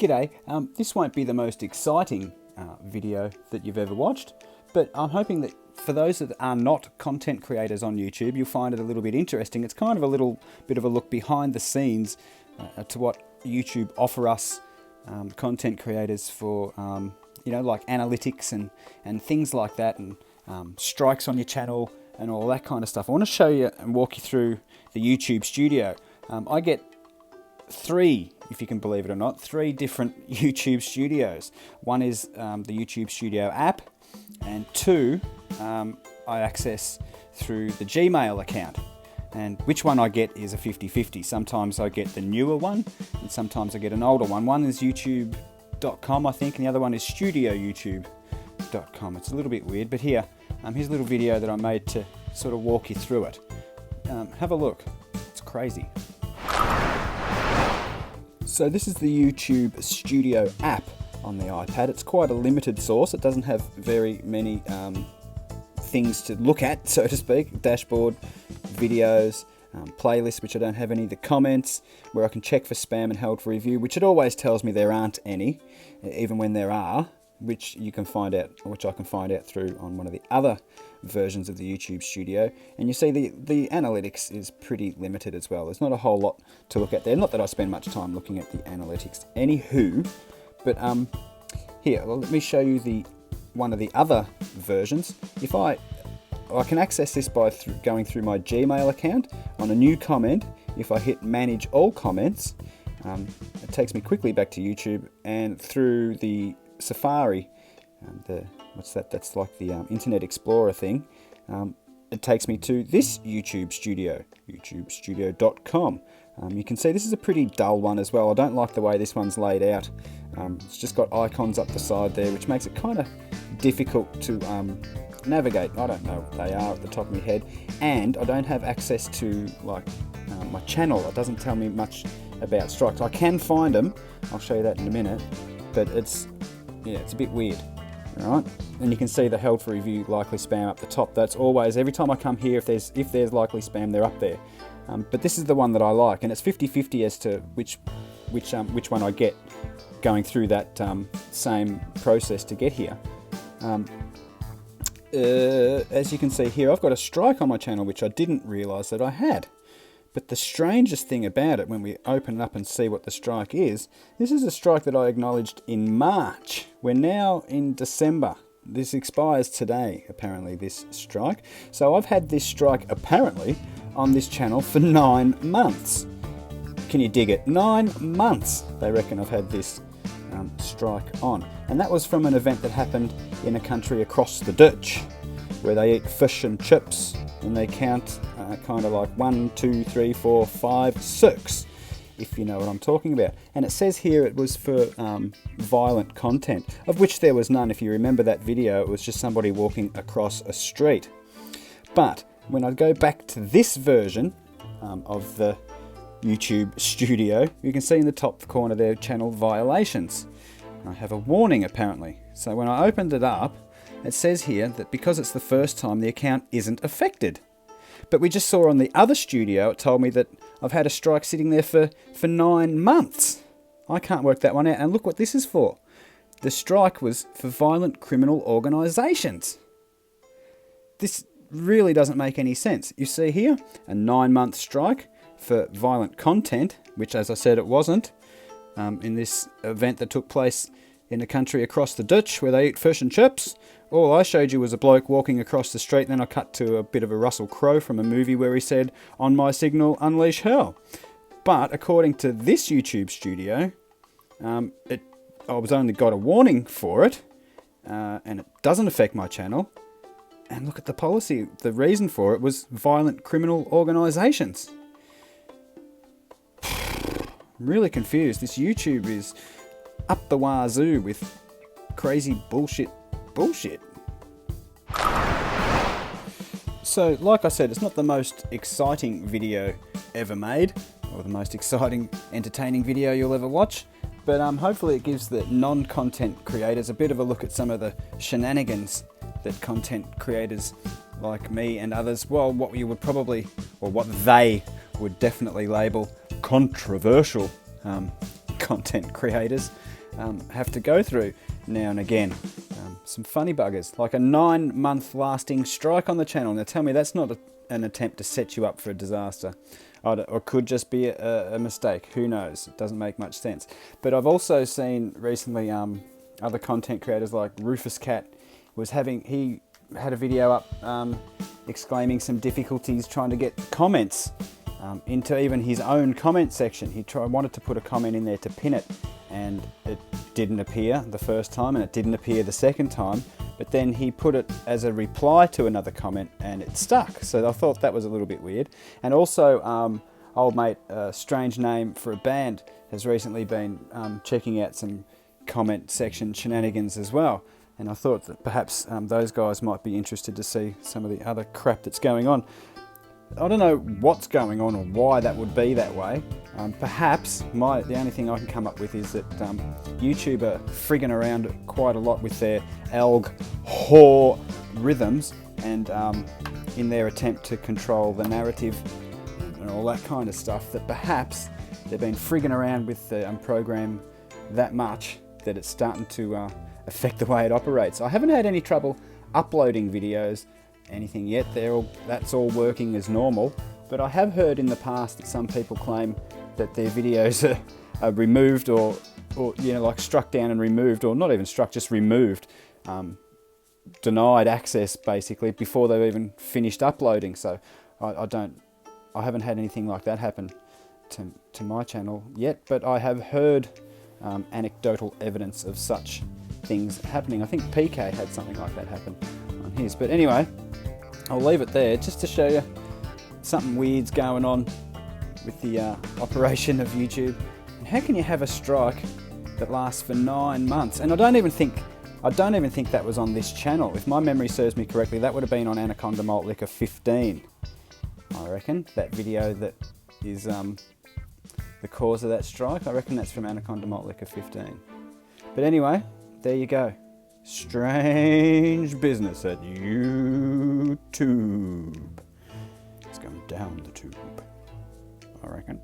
G'day, this won't be the most exciting video that you've ever watched, but I'm hoping that for those that are not content creators on YouTube, you'll find it a little bit interesting. It's kind of a little bit of a look behind the scenes to what YouTube offer us content creators for, like analytics and things like that, and strikes on your channel and all that kind of stuff. I want to show you and walk you through the YouTube Studio. I get three, if you can believe it or not, three different YouTube Studios. One is the YouTube Studio app, and two I access through the Gmail account. And which one I get is a 50-50. Sometimes I get the newer one, and sometimes I get an older one. One is youtube.com, I think, and the other one is studioyoutube.com. It's a little bit weird, but here's a little video that I made to sort of walk you through it. Have a look. It's crazy. So this is the YouTube Studio app on the iPad. It's quite a limited source. It doesn't have very many things to look at, so to speak. Dashboard, videos, playlists, which I don't have any, the comments, where I can check for spam and held for review, which it always tells me there aren't any, even when there are, which I can find out through on one of the other versions of the YouTube Studio. And you see the analytics is pretty limited as well. There's not a whole lot to look at there. Not that I spend much time looking at the analytics. Anywho, but let me show you one of the other versions. If I can access this by going through my Gmail account on a new comment. If I hit manage all comments, it takes me quickly back to YouTube, and through the Safari, that's like the Internet Explorer thing, it takes me to this YouTube Studio, youtubestudio.com. You can see this is a pretty dull one as well. I don't like the way this one's laid out. It's just got icons up the side there, which makes it kind of difficult to navigate. I don't know what they are at the top of my head, and I don't have access to my channel. It doesn't tell me much about strikes. I can find them. I'll show you that in a minute, but it's a bit weird. All right, and you can see the held for review likely spam up the top. That's always, every time I come here, if there's likely spam, they're up there. But this is the one that I like, and it's 50-50 as to which one I get going through that same process to get here. As you can see here, I've got a strike on my channel, which I didn't realise that I had. But the strangest thing about it, when we open it up and see what the strike is, this is a strike that I acknowledged in March. We're now in December. This expires today, apparently, this strike. So I've had this strike, apparently, on this channel for 9 months. Can you dig it? 9 months, they reckon I've had this strike on. And that was from an event that happened in a country across the ditch, where they eat fish and chips, and they count kind of like 1, 2, 3, 4, 5, 6, if you know what I'm talking about. And it says here it was for violent content, of which there was none. If you remember that video, it was just somebody walking across a street. But when I go back to this version of the YouTube Studio, you can see in the top corner there, channel violations. I have a warning, apparently. So when I opened it up, it says here that because it's the first time, the account isn't affected. But we just saw on the other studio, it told me that I've had a strike sitting there for 9 months. I can't work that one out. And look what this is for. The strike was for violent criminal organisations. This really doesn't make any sense. You see here, a 9-month strike for violent content, which, as I said, it wasn't, in this event that took place in a country across the ditch where they eat fish and chips. All I showed you was a bloke walking across the street, then I cut to a bit of a Russell Crowe from a movie where he said, "On my signal, unleash hell." But according to this YouTube Studio, I was only got a warning for it, and it doesn't affect my channel. And look at the policy. The reason for it was violent criminal organisations. I'm really confused. This YouTube is up the wazoo with crazy bullshit. So, like I said, it's not the most exciting video ever made, or the most exciting, entertaining video you'll ever watch, but hopefully it gives the non-content creators a bit of a look at some of the shenanigans that content creators like me and others, well, what they would definitely label controversial content creators have to go through now and again. Some funny buggers, like a 9-month lasting strike on the channel. Now tell me that's not an attempt to set you up for a disaster. Or could just be a mistake. Who knows? It doesn't make much sense. But I've also seen recently other content creators like Rufus Cat he had a video up exclaiming some difficulties trying to get comments into even his own comment section. He wanted to put a comment in there to pin it, and it didn't appear the first time, and it didn't appear the second time. But then he put it as a reply to another comment, and it stuck. So I thought that was a little bit weird. And also, old mate, Strange Name for a Band, has recently been checking out some comment section shenanigans as well. And I thought that perhaps those guys might be interested to see some of the other crap that's going on. I don't know what's going on or why that would be that way. Perhaps the only thing I can come up with is that YouTube are frigging around quite a lot with their whore rhythms, and in their attempt to control the narrative and all that kind of stuff, that perhaps they've been frigging around with the program that much that it's starting to affect the way it operates. I haven't had any trouble uploading videos, anything yet. That's all working as normal. But I have heard in the past that some people claim that their videos are removed or like struck down and removed, or not even struck, just removed, denied access basically before they've even finished uploading. So I haven't had anything like that happen to my channel yet, but I have heard anecdotal evidence of such things happening. I think PK had something like that happen on his. But anyway, I'll leave it there just to show you something weird's going on with the operation of YouTube. And how can you have a strike that lasts for 9 months? And I don't even think that was on this channel. If my memory serves me correctly, that would have been on Anaconda Malt Liquor 15. I reckon that video that is the cause of that strike, I reckon that's from Anaconda Malt Liquor 15. But anyway, there you go. Strange business at u-toob. It's going down the tube, I reckon.